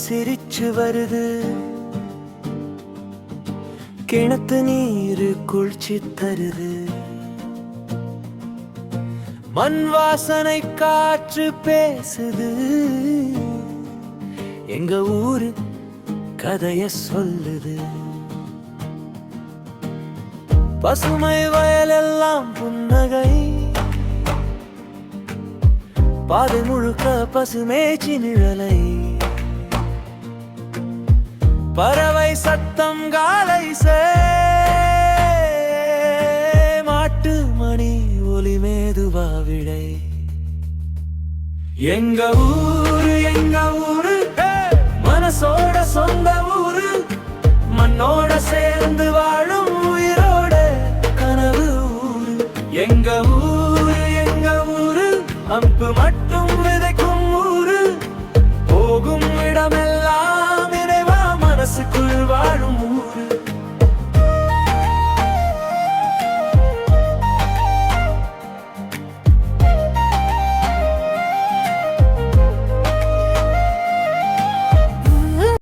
சிரிச்சு வருது. கிணத்து நீரு குளிச்சு தருது. மண் வாசனை காற்று பேசுது. எங்க ஊரு கதைய சொல்லுது. பசுமை வயலெல்லாம் புன்னகை. பாதை முழுக்க பசுமேச்சி நிழலை. பறவை சத்தம் காலை மாட்டு மணி ஒலி மேதுவா விடை. எங்க ஊரு மனசோட சொந்த ஊரு. மண்ணோட சேர்ந்து வாழும் உயிரோட கனவு ஊரு. எங்க ஊரு அம்பு